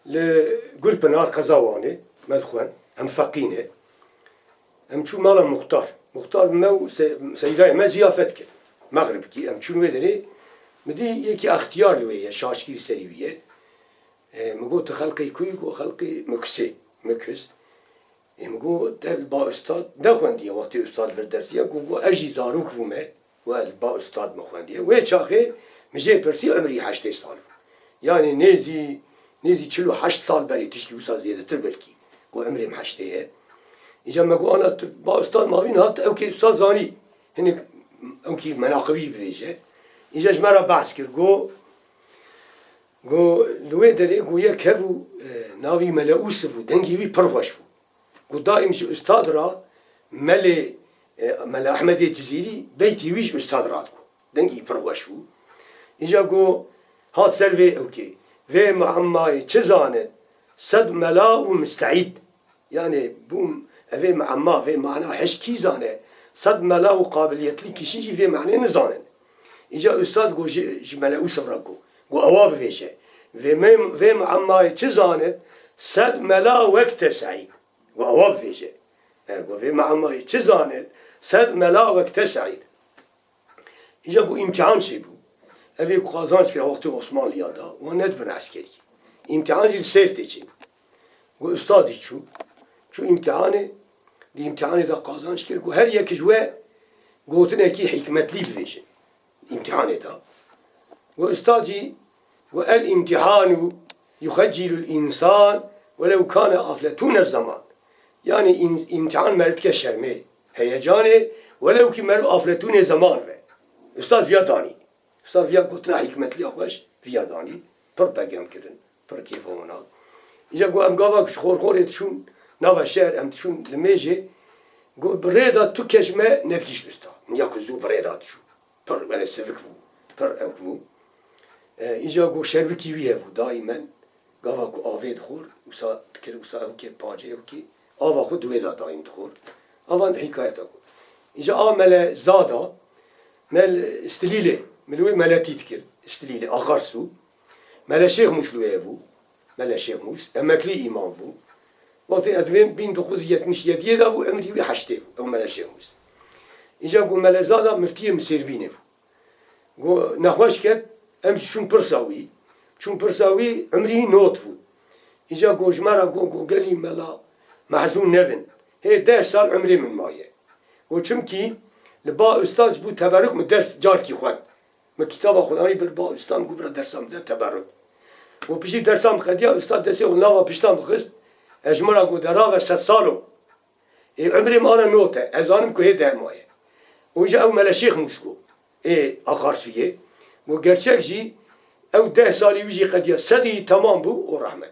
لقول بنار قزاواني مدخون هم فقينه هم شو مالا مختار مو سيداي ما زيافتك مغرب كي هم شو ندري مدي يكي اختيار لويه شاشكي سريويه مقول تخلقي كوي وخلقي مكس مقول ده البا استاد ده خونديه وقت استاد في الدرسيه قول اجي زاروك فما والبا استاد ما خونديه ويتشاخي مجي برسي عمري 8 سال يعني نيزي تشلو 8 سال بري تشكي وصا زياده تربلكي قول عمري محشتيه إجا ما قول أنا با أستاذ ما بين هات أو كي أستاذ زاني هنك أو كي مناقبي بريجة إجا جمرة بعث كر جو لوي دري جو يكهفو ناوي ملأوسفو دنجي وي بروشفو جو دائم شو أستاذ را مل أحمد الجزيري بيتي ويش أستاذ راتكو دنجي بروشفو إجا جو هات سلفي أو كي في معماي تشزانه صد ملاو مستعيد يعني بوم في معما في معنى حشكي زانه صد ملاو قابلية لي كشيجي في معنى نزانه إجا أستاذ جو جملة أسرقو جو أواب فيشه في معما تشزانه صد ملاو وقت سعيد جو أواب فيشه جو في معما تشزانه صد ملاو وقت سعيد إجا جو امتحان شيبو أبي قازانش كده وقت عثمان ليادا وند بن عسكري امتحان جل سيرتي شيبو جو أستاذي شو امتحانه دي امتحاني دا قازانش كده جو هر يك جوا قوتنا كي حكمت لي بفيجن امتحاني دا وأستاذي والامتحان يخجل الإنسان ولو كان أفلتون الزمان يعني امتحان مرد كشرمي هيجاني ولو كي مرد أفلتون الزمان أستاذ فياداني أستاذ فيا قوتنا حكمت لي أخوش فياداني پر بقام كدن پر كيف هنا إجا قو أم قاوك خور تشون ناوا شهر أم تشون لميجي قو بريدا تو كجمة نفكيش بستا نياكو زو بريدا تشو پر من السفك فو پر أوكو إجا قو شربكي ويه فو دائما قاوكو آوه دخور وسا تكر وسا أوكي باجي أوكي آوه خو دويدا دائم دخور آوان حكاية أكو إجا آمل زادا مل استليلي ملوي ملاتي تكر استليلي أغرسو ملا شيخ موس لويفو ملا شيخ موس أماكلي إمام فو وقت أدرين بين دخوزية مش يديدا فو عمري وحشتي أو ملا شيخ موس إجا قو ملا زادا مفتيه مسيربينه فو قو نخواش كت أمشي شون برساوي عمري نوت فو إجا قو جمارا قو قالي ملا محزون نفن هي 10 سال عمري من مايه وشمكي لبا أستاذ بو تبرك من درس جاركي خوان ما كتابة خداني بربا أستاذ قو برا درسام ده تبرك وبيجي درسام خديا أستاذ درسي وناوا بيشتام بخست أجمرا قو دراوة 6 سالو عمري ما أنا نوته أزانم كو هي ده مايه وإجا أو ملا شيخ موسكو أخارسوية وقرشك جي أو 10 سالي ويجي قديا سدي تمام بو ورحمة